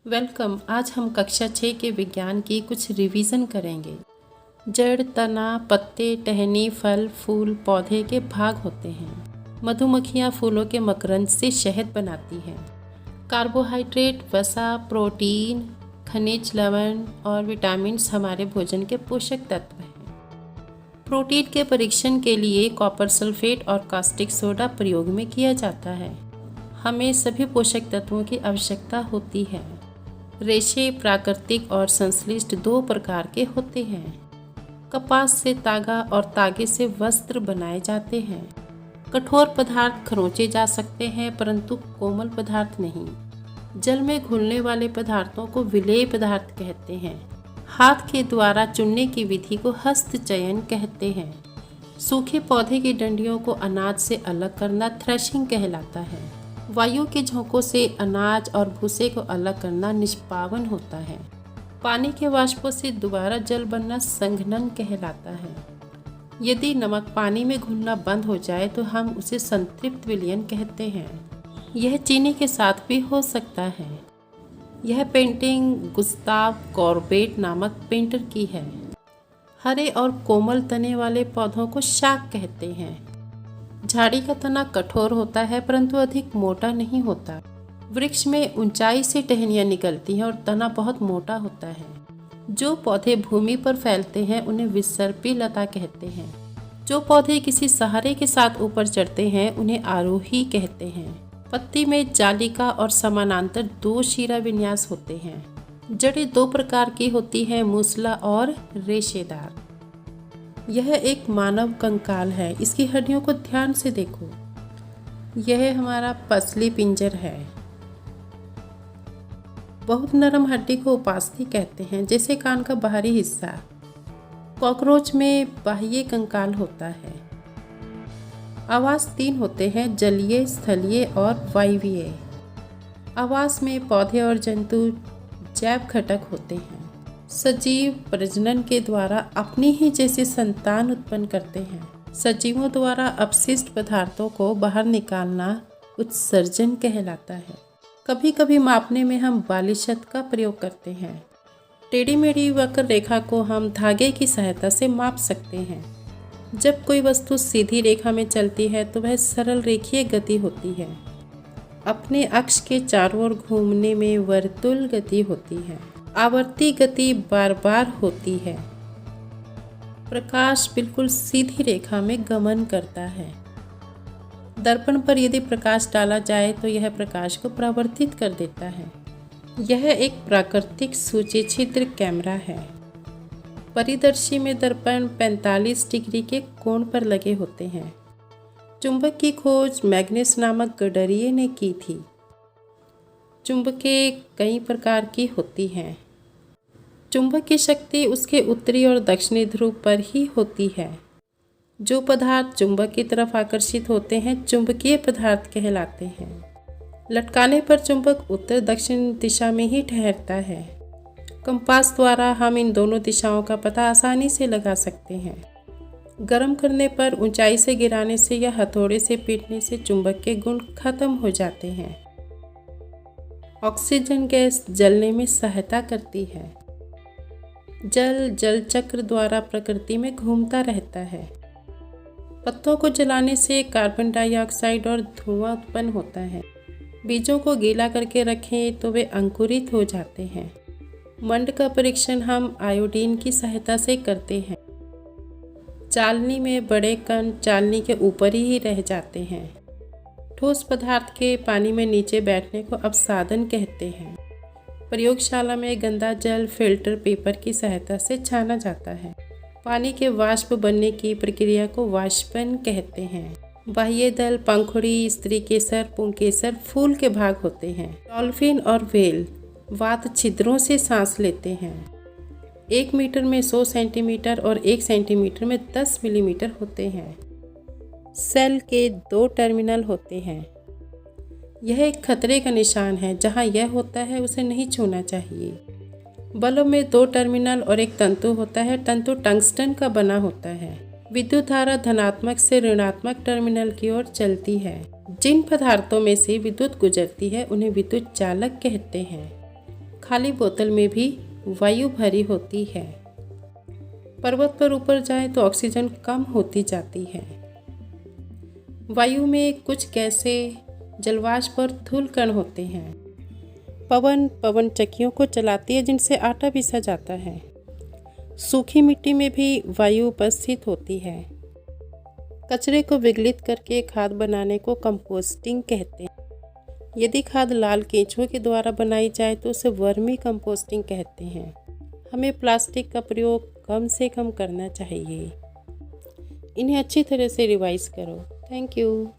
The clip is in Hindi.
वेलकम। आज हम कक्षा 6 के विज्ञान की कुछ रिवीजन करेंगे। जड़, तना, पत्ते, टहनी, फल, फूल, पौधे के भाग होते हैं। मधुमक्खियाँ फूलों के मकरंद से शहद बनाती हैं। कार्बोहाइड्रेट, वसा, प्रोटीन, खनिज, लवण और विटामिन्स हमारे भोजन के पोषक तत्व हैं। प्रोटीन के परीक्षण के लिए कॉपर सल्फेट और कास्टिक सोडा प्रयोग में किया जाता है। हमें सभी पोषक तत्वों की आवश्यकता होती है। रेशे प्राकृतिक और संश्लिष्ट दो प्रकार के होते हैं। कपास से तागा और तागे से वस्त्र बनाए जाते हैं। कठोर पदार्थ खरोंचे जा सकते हैं परंतु कोमल पदार्थ नहीं। जल में घुलने वाले पदार्थों को विलेय पदार्थ कहते हैं। हाथ के द्वारा चुनने की विधि को हस्त चयन कहते हैं। सूखे पौधे की डंडियों को अनाज से अलग करना थ्रेशिंग कहलाता है। वायु के झोंकों से अनाज और भूसे को अलग करना निष्पावन होता है। पानी के वाष्पों से दोबारा जल बनना संघनन कहलाता है। यदि नमक पानी में घुलना बंद हो जाए तो हम उसे संतृप्त विलयन कहते हैं। यह चीनी के साथ भी हो सकता है। यह पेंटिंग गुस्ताव कॉर्बेट नामक पेंटर की है। हरे और कोमल तने वाले पौधों को शाक कहते हैं। झाड़ी का तना कठोर होता है परंतु अधिक मोटा नहीं होता। वृक्ष में ऊंचाई से टहनियाँ निकलती हैं और तना बहुत मोटा होता है। जो पौधे भूमि पर फैलते हैं उन्हें विसर्पी लता कहते हैं। जो पौधे किसी सहारे के साथ ऊपर चढ़ते हैं उन्हें आरोही कहते हैं। पत्ती में जालिका और समानांतर दो शिरा विन्यास होते हैं। जड़ें दो प्रकार की होती हैं, मूसला और रेशेदार। यह एक मानव कंकाल है। इसकी हड्डियों को ध्यान से देखो। यह हमारा पसली पिंजर है। बहुत नरम हड्डी को उपास्थि कहते हैं, जैसे कान का बाहरी हिस्सा। कॉकरोच में बाह्य कंकाल होता है। आवास 3 होते हैं, जलीय, स्थलीय और वायवीय। आवास में पौधे और जंतु जैव घटक होते हैं। सजीव प्रजनन के द्वारा अपनी ही जैसे संतान उत्पन्न करते हैं। सजीवों द्वारा अपशिष्ट पदार्थों को बाहर निकालना उत्सर्जन कहलाता है। कभी कभी मापने में हम बालिशत का प्रयोग करते हैं। टेढ़ी मेढ़ी वक्र रेखा को हम धागे की सहायता से माप सकते हैं। जब कोई वस्तु सीधी रेखा में चलती है तो वह सरल रेखीय गति होती है। अपने अक्ष के चारों ओर घूमने में वर्तुल गति होती है। आवर्ती गति बार बार होती है। प्रकाश बिल्कुल सीधी रेखा में गमन करता है। दर्पण पर यदि प्रकाश डाला जाए तो यह प्रकाश को परावर्तित कर देता है। यह एक प्राकृतिक सूची छिद्र कैमरा है। परिदर्शी में दर्पण 45 डिग्री के कोण पर लगे होते हैं। चुंबक की खोज मैग्नेस नामक गडरिये ने की थी। चुंबकें कई प्रकार की होती हैं। चुंबक की शक्ति उसके उत्तरी और दक्षिणी ध्रुव पर ही होती है। जो पदार्थ चुंबक की तरफ आकर्षित होते हैं चुंबकीय पदार्थ कहलाते हैं। लटकाने पर चुंबक उत्तर दक्षिण दिशा में ही ठहरता है। कंपास द्वारा हम इन दोनों दिशाओं का पता आसानी से लगा सकते हैं। गर्म करने पर ऊंचाई से गिराने से या हथौड़े से पीटने से चुंबक के गुण खत्म हो जाते हैं। ऑक्सीजन गैस जलने में सहायता करती है। जल चक्र द्वारा प्रकृति में घूमता रहता है। पत्तों को जलाने से कार्बन डाइऑक्साइड और धुआं उत्पन्न होता है। बीजों को गीला करके रखें तो वे अंकुरित हो जाते हैं। मंड का परीक्षण हम आयोडीन की सहायता से करते हैं। चालनी में बड़े कण चालनी के ऊपर ही रह जाते हैं। ठोस पदार्थ के पानी में नीचे बैठने को अपसादन कहते हैं। प्रयोगशाला में गंदा जल फिल्टर पेपर की सहायता से छाना जाता है। पानी के वाष्प बनने की प्रक्रिया को वाष्पन कहते हैं। बाह्य दल, पंखुड़ी, स्त्री केसर, पुंकेसर फूल के भाग होते हैं। डॉल्फिन और व्हेल वात छिद्रों से सांस लेते हैं। 1 मीटर में 100 सेंटीमीटर और 1 सेंटीमीटर में 10 मिलीमीटर होते हैं। सेल के 2 टर्मिनल होते हैं। यह एक खतरे का निशान है। जहाँ यह होता है उसे नहीं छूना चाहिए। बल्ब में 2 टर्मिनल और एक तंतु होता है। तंतु टंगस्टन का बना होता है। विद्युत धारा धनात्मक से ऋणात्मक टर्मिनल की ओर चलती है। जिन पदार्थों में से विद्युत गुजरती है उन्हें विद्युत चालक कहते हैं। खाली बोतल में भी वायु भरी होती है। पर्वत पर ऊपर जाए तो ऑक्सीजन कम होती जाती है। वायु में कुछ गैसें जलवाष्प और धूल कण होते हैं। पवन चक्कियों को चलाती है जिनसे आटा पीसा जाता है। सूखी मिट्टी में भी वायु उपस्थित होती है। कचरे को विघटित करके खाद बनाने को कंपोस्टिंग कहते हैं। यदि खाद लाल केंचुओं के द्वारा बनाई जाए तो उसे वर्मी कंपोस्टिंग कहते हैं। हमें प्लास्टिक का प्रयोग कम से कम करना चाहिए। इन्हें अच्छी तरह से रिवाइज करो। Thank you.